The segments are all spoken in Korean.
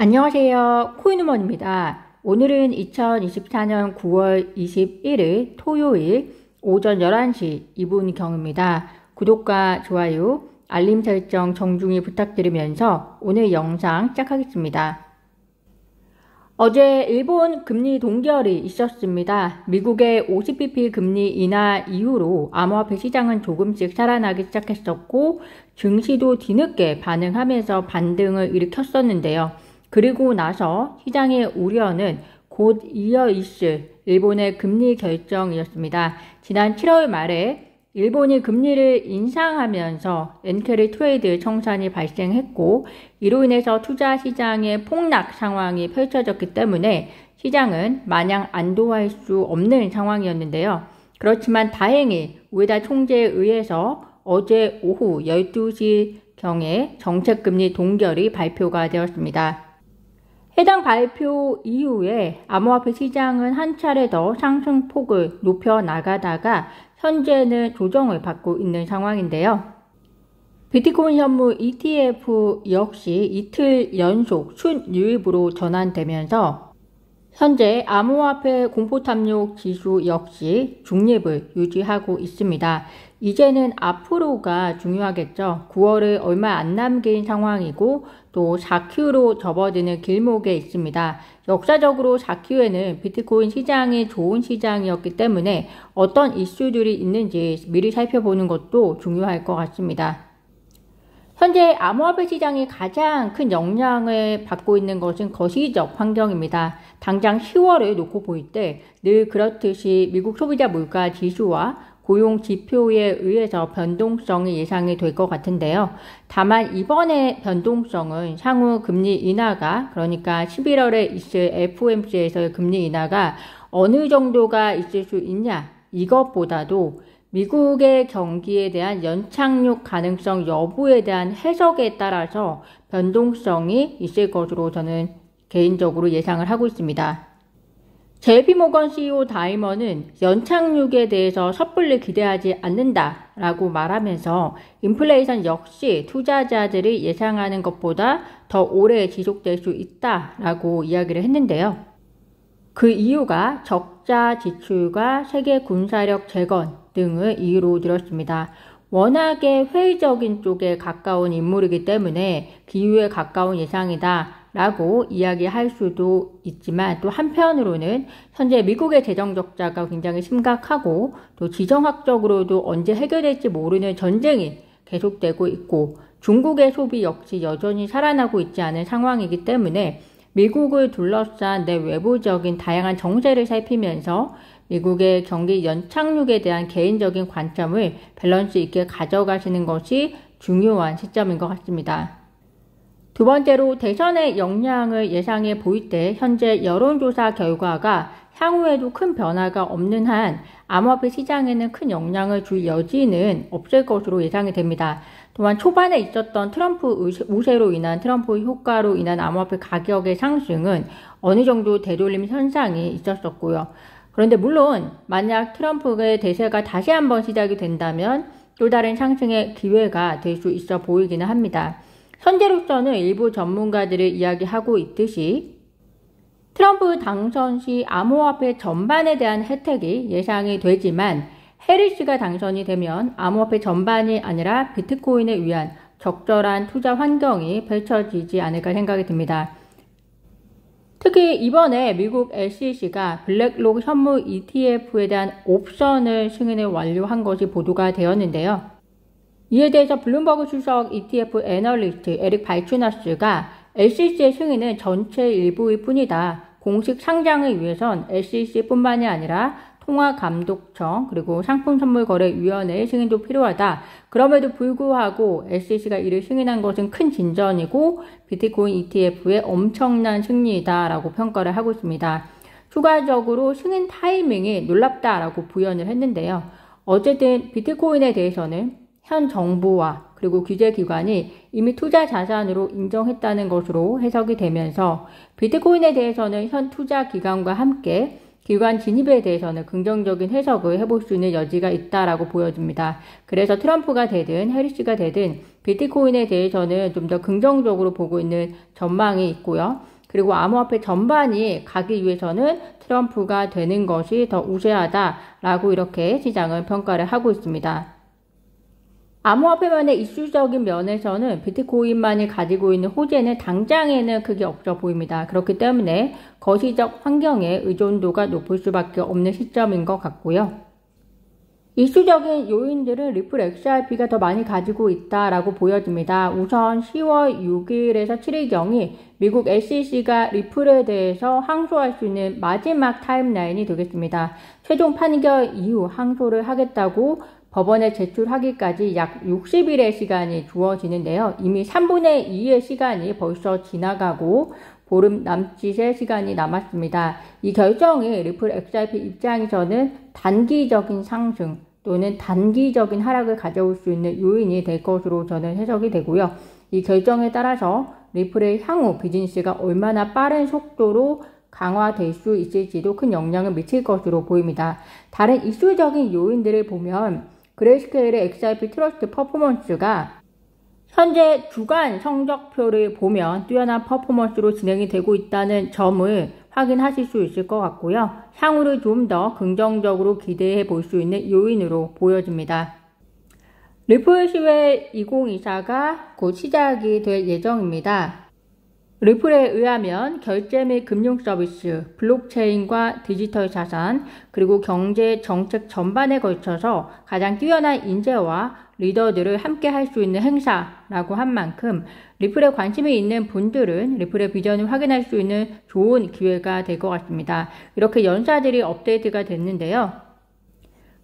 안녕하세요. 코인우먼입니다. 오늘은 2024년 9월 21일 토요일 오전 11시 2분경입니다. 구독과 좋아요, 알림 설정 정중히 부탁드리면서 오늘 영상 시작하겠습니다. 어제 일본 금리 동결이 있었습니다. 미국의 50bp 금리 인하 이후로 암호화폐 시장은 조금씩 살아나기 시작했었고 증시도 뒤늦게 반응하면서 반등을 일으켰었는데요. 그리고 나서 시장의 우려는 곧 이어 있을 일본의 금리 결정이었습니다. 지난 7월 말에 일본이 금리를 인상하면서 엔캐리 트레이드 청산이 발생했고 이로 인해서 투자 시장의 폭락 상황이 펼쳐졌기 때문에 시장은 마냥 안도할 수 없는 상황이었는데요. 그렇지만 다행히 우에다 총재에 의해서 어제 오후 12시경에 정책금리 동결이 발표가 되었습니다. 해당 발표 이후에 암호화폐 시장은 한 차례 더 상승폭을 높여 나가다가 현재는 조정을 받고 있는 상황인데요. 비트코인 현물 ETF 역시 이틀 연속 순유입으로 전환되면서 현재 암호화폐 공포탐욕 지수 역시 중립을 유지하고 있습니다. 이제는 앞으로가 중요하겠죠. 9월을 얼마 안 남긴 상황이고 또 4Q로 접어드는 길목에 있습니다. 역사적으로 4Q에는 비트코인 시장이 좋은 시장이었기 때문에 어떤 이슈들이 있는지 미리 살펴보는 것도 중요할 것 같습니다. 현재 암호화폐 시장이 가장 큰 영향을 받고 있는 것은 거시적 환경입니다. 당장 10월을 놓고 볼 때 늘 그렇듯이 미국 소비자 물가 지수와 고용 지표에 의해서 변동성이 예상이 될 것 같은데요. 다만 이번에 변동성은 향후 금리 인하가 그러니까 11월에 있을 FOMC에서의 금리 인하가 어느 정도가 있을 수 있냐 이것보다도 미국의 경기에 대한 연착륙 가능성 여부에 대한 해석에 따라서 변동성이 있을 것으로 저는 개인적으로 예상을 하고 있습니다. JP모건 CEO 다이먼은 연착륙에 대해서 섣불리 기대하지 않는다라고 말하면서 인플레이션 역시 투자자들이 예상하는 것보다 더 오래 지속될 수 있다라고 이야기를 했는데요. 그 이유가 적자 지출과 세계 군사력 재건 등을 이유로 들었습니다. 워낙에 회의적인 쪽에 가까운 인물이기 때문에 기후에 가까운 예상이다 라고 이야기할 수도 있지만 또 한편으로는 현재 미국의 재정 적자가 굉장히 심각하고 또 지정학적으로도 언제 해결될지 모르는 전쟁이 계속되고 있고 중국의 소비 역시 여전히 살아나고 있지 않은 상황이기 때문에 미국을 둘러싼 내외부적인 다양한 정세를 살피면서 미국의 경기 연착륙에 대한 개인적인 관점을 밸런스 있게 가져가시는 것이 중요한 시점인 것 같습니다. 두 번째로 대선의 영향을 예상해 보일 때 현재 여론조사 결과가 향후에도 큰 변화가 없는 한 암호화폐 시장에는 큰 영향을 줄 여지는 없을 것으로 예상이 됩니다. 또한 초반에 있었던 트럼프 우세로 인한 트럼프 효과로 인한 암호화폐 가격의 상승은 어느 정도 되돌림 현상이 있었었고요. 그런데 물론 만약 트럼프의 대세가 다시 한번 시작이 된다면 또 다른 상승의 기회가 될 수 있어 보이기는 합니다. 현재로서는 일부 전문가들이 이야기하고 있듯이 트럼프 당선 시 암호화폐 전반에 대한 혜택이 예상이 되지만 해리스가 당선이 되면 암호화폐 전반이 아니라 비트코인을 위한 적절한 투자 환경이 펼쳐지지 않을까 생각이 듭니다. 특히 이번에 미국 SEC가 블랙록 현물 ETF에 대한 옵션을 승인을 완료한 것이 보도가 되었는데요. 이에 대해서 블룸버그 수석 ETF 애널리스트 에릭 발추나스가 SEC의 승인은 전체 일부일 뿐이다. 공식 상장을 위해선 SEC뿐만이 아니라 통화감독청 그리고 상품선물거래위원회의 승인도 필요하다. 그럼에도 불구하고 SEC가 이를 승인한 것은 큰 진전이고 비트코인 ETF의 엄청난 승리이다라고 평가를 하고 있습니다. 추가적으로 승인 타이밍이 놀랍다라고 부연을 했는데요. 어쨌든 비트코인에 대해서는 현 정부와 그리고 규제기관이 이미 투자 자산으로 인정했다는 것으로 해석이 되면서 비트코인에 대해서는 현 투자기관과 함께 기관 진입에 대해서는 긍정적인 해석을 해볼 수 있는 여지가 있다라고 보여집니다. 그래서 트럼프가 되든 해리스가 되든 비트코인에 대해서는 좀 더 긍정적으로 보고 있는 전망이 있고요. 그리고 암호화폐 전반이 가기 위해서는 트럼프가 되는 것이 더 우세하다라고 이렇게 시장은 평가를 하고 있습니다. 암호화폐만의 이슈적인 면에서는 비트코인만이 가지고 있는 호재는 당장에는 크게 없어 보입니다. 그렇기 때문에 거시적 환경에 의존도가 높을 수밖에 없는 시점인 것 같고요. 이슈적인 요인들은 리플 XRP가 더 많이 가지고 있다라고 보여집니다. 우선 10월 6일에서 7일경이 미국 SEC가 리플에 대해서 항소할 수 있는 마지막 타임라인이 되겠습니다. 최종 판결 이후 항소를 하겠다고 법원에 제출하기까지 약 60일의 시간이 주어지는데요. 이미 3분의 2의 시간이 벌써 지나가고 보름 남짓의 시간이 남았습니다. 이 결정이 리플 XRP 입장에서는 단기적인 상승 또는 단기적인 하락을 가져올 수 있는 요인이 될 것으로 저는 해석이 되고요. 이 결정에 따라서 리플의 향후 비즈니스가 얼마나 빠른 속도로 강화될 수 있을지도 큰 영향을 미칠 것으로 보입니다. 다른 이슈적인 요인들을 보면 그레이스케일의 XRP 트러스트 퍼포먼스가 현재 주간 성적표를 보면 뛰어난 퍼포먼스로 진행이 되고 있다는 점을 확인하실 수 있을 것 같고요. 향후를 좀 더 긍정적으로 기대해 볼 수 있는 요인으로 보여집니다. 리플 시외 2024가 곧 시작이 될 예정입니다. 리플에 의하면 결제 및 금융 서비스, 블록체인과 디지털 자산, 그리고 경제 정책 전반에 걸쳐서 가장 뛰어난 인재와 리더들을 함께 할 수 있는 행사라고 한 만큼 리플에 관심이 있는 분들은 리플의 비전을 확인할 수 있는 좋은 기회가 될 것 같습니다. 이렇게 연사들이 업데이트가 됐는데요.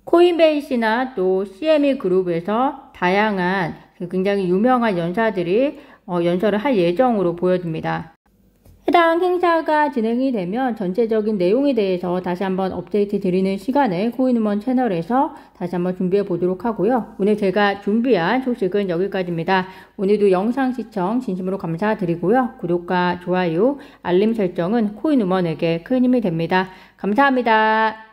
코인베이스나 또 CME 그룹에서 다양한 굉장히 유명한 연사들이 연설을 할 예정으로 보여집니다. 해당 행사가 진행이 되면 전체적인 내용에 대해서 다시 한번 업데이트 드리는 시간을 코인우먼 채널에서 다시 한번 준비해 보도록 하고요. 오늘 제가 준비한 소식은 여기까지입니다. 오늘도 영상 시청 진심으로 감사드리고요. 구독과 좋아요, 알림 설정은 코인우먼에게 큰 힘이 됩니다. 감사합니다.